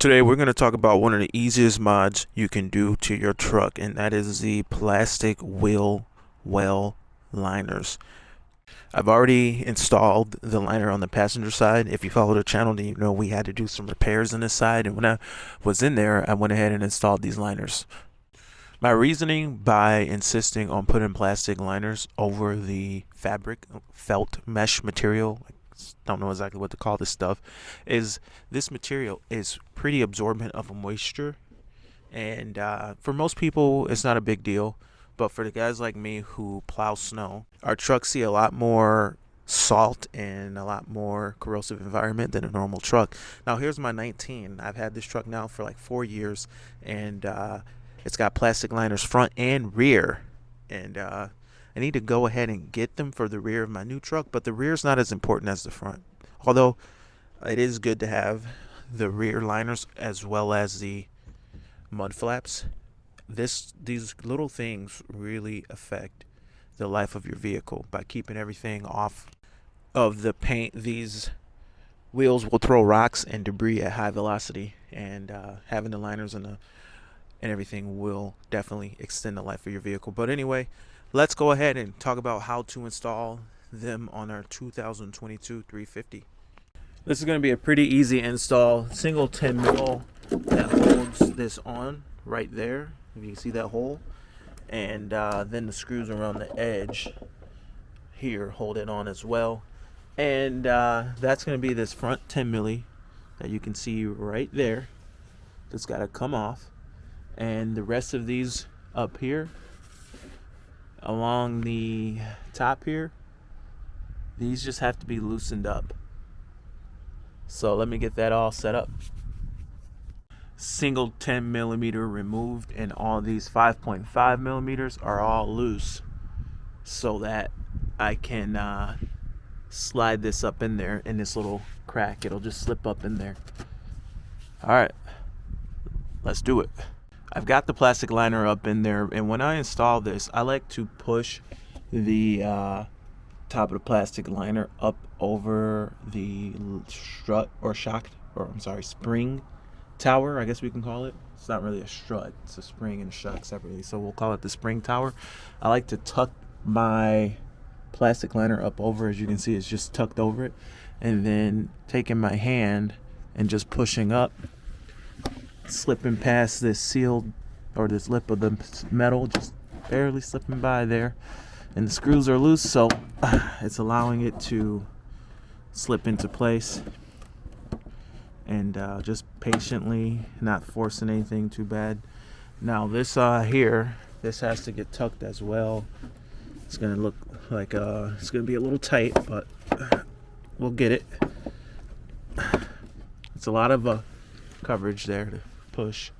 Today we're going to talk about one of the easiest mods you can do to your truck, and that is the plastic wheel well liners. I've already installed the liner on the passenger side. If you follow the channel, then you know we had to do some repairs on this side, and when I was in there, I went ahead and installed these liners. My reasoning by insisting on putting plastic liners over the fabric felt mesh material, don't know exactly what to call this stuff, is this material is pretty absorbent of moisture, and for most people it's not a big deal, but for the guys like me who plow snow, our trucks see a lot more salt and a lot more corrosive environment than a normal truck. Now here's my 19. I've had this truck now for like 4 years, and it's got plastic liners front and rear, and I need to go ahead and get them for the rear of my new truck, but the rear is not as important as the front. Although it is good to have the rear liners as well as the mud flaps. These little things really affect the life of your vehicle by keeping everything off of the paint. These wheels will throw rocks and debris at high velocity, and having the liners and everything will definitely extend the life of your vehicle. But anyway, let's go ahead and talk about how to install them on our 2022 350. This is going to be a pretty easy install. Single 10 mil that holds this on right there, if you can see that hole, and then the screws around the edge here hold it on as well. And that's going to be this front 10 milli that you can see right there. It's got to come off, and the rest of these up here along the top here, these just have to be loosened up. So let me get that all set up. Single 10 millimeter removed, and all these 5.5 millimeters are all loose, so that I can slide this up in there in this little crack. It'll just slip up in there. Alright, let's do it. I've got the plastic liner up in there, and when I install this, I like to push the top of the plastic liner up over the strut or spring tower, I guess we can call it. It's not really a strut, it's a spring and a shock separately, so we'll call it the spring tower. I like to tuck my plastic liner up over, as you can see, it's just tucked over it, and then taking my hand and just pushing up, slipping past this sealed, or this lip of the metal, just barely slipping by there, and the screws are loose, so it's allowing it to slip into place, and just patiently, not forcing anything too bad. Now this here, this has to get tucked as well. It's gonna look like it's gonna be a little tight, but we'll get it. It's a lot of coverage there to push.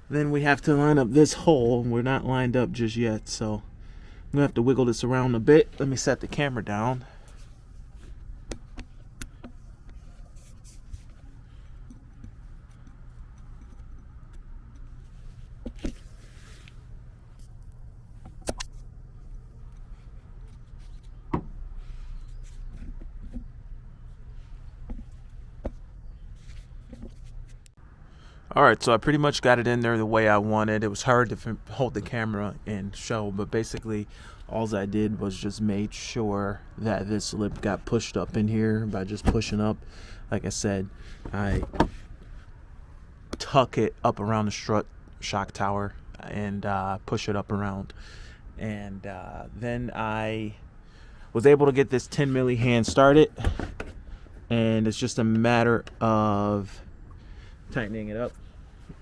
Then we have to line up this hole. We're not lined up just yet, so I'm gonna have to wiggle this around a bit. Let me set the camera down. Alright, so I pretty much got it in there the way I wanted. It was hard to hold the camera and show, but basically all I did was just made sure that this lip got pushed up in here by just pushing up. Like I said, I tuck it up around the strut shock tower and push it up around. And then I was able to get this 10 milli hand started, and it's just a matter of tightening it up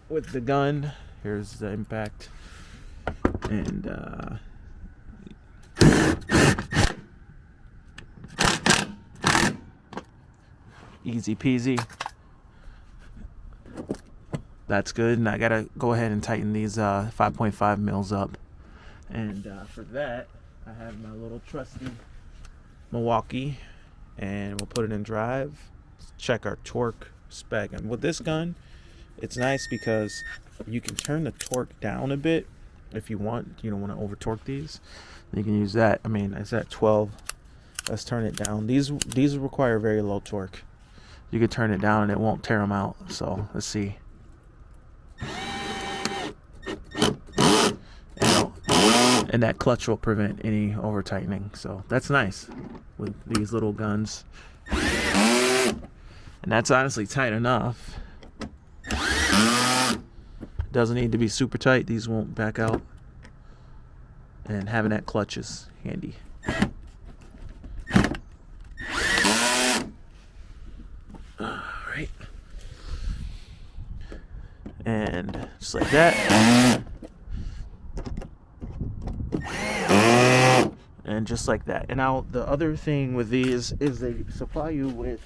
with the gun. Here's the impact, and easy peasy. That's good. And I gotta go ahead and tighten these 5.5 mils up, and for that I have my little trusty Milwaukee, and we'll put it in drive. Check our torque spec, and with this gun it's nice because you can turn the torque down a bit if you want. You don't want to over torque these, you can use that. I mean, it's at 12. Let's turn it down. These require very low torque. You can turn it down and it won't tear them out. So let's see. and that clutch will prevent any over tightening. So that's nice with these little guns, and that's honestly tight enough. Doesn't need to be super tight. These won't back out, and having that clutch is handy. Alright, and just like that, and just like that. And now the other thing with these is they supply you with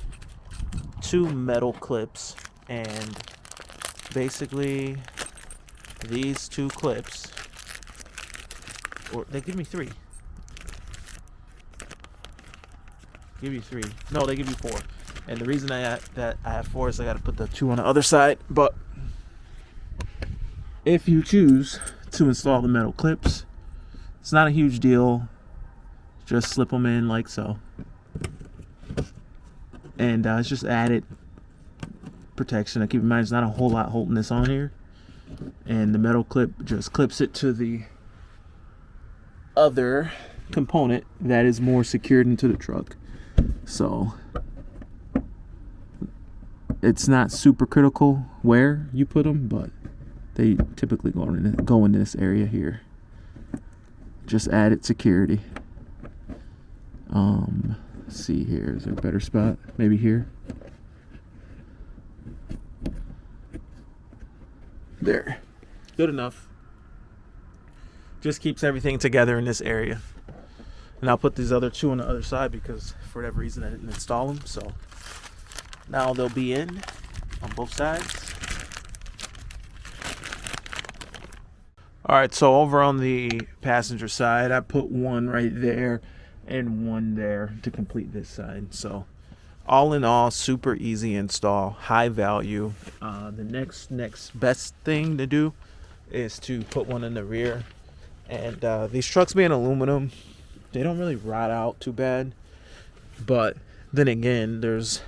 2 metal clips, and basically these 2 clips, or they give me 3. Give you 3. No, they give you 4. And the reason that I have 4 is I got to put the 2 on the other side. But if you choose to install the metal clips, it's not a huge deal. Just slip them in like so, and it's just added protection. Now keep in mind, there's not a whole lot holding this on here, and the metal clip just clips it to the other component that is more secured into the truck. So it's not super critical where you put them, but they typically go in this area here. Just added security. Let's see here. Is there a better spot? Maybe here. There. Good enough. Just keeps everything together in this area. And I'll put these other 2 on the other side because for whatever reason I didn't install them. So now they'll be in on both sides. Alright, so over on the passenger side, I put 1 right there and 1 there to complete this side. So all in all, super easy install, high value. The next best thing to do is to put 1 in the rear. And these trucks being aluminum, they don't really rot out too bad. But then again, there's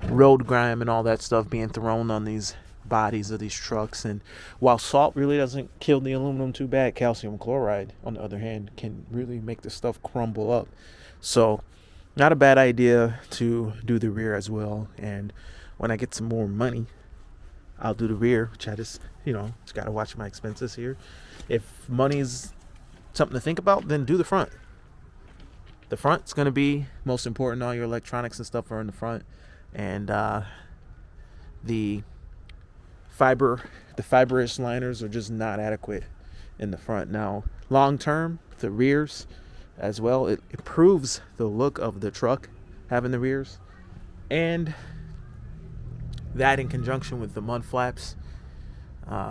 road grime and all that stuff being thrown on these bodies of these trucks, and while salt really doesn't kill the aluminum too bad, calcium chloride on the other hand can really make the stuff crumble up. So not a bad idea to do the rear as well. And when I get some more money, I'll do the rear, which I just gotta watch my expenses here. If money's something to think about, then do the front. The front's gonna be most important. All your electronics and stuff are in the front, and the fibrous liners are just not adequate in the front. Now, long term, the rears as well, it improves the look of the truck having the rears, and that in conjunction with the mud flaps,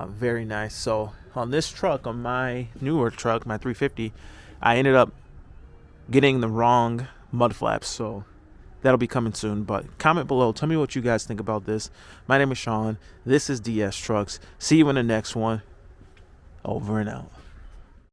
very nice. So on this truck, on my newer truck, my 350, I ended up getting the wrong mud flaps, so that'll be coming soon. But comment below, tell me what you guys think about this. My name is Sean. This is DS Trucks. See you in the next one. Over and out.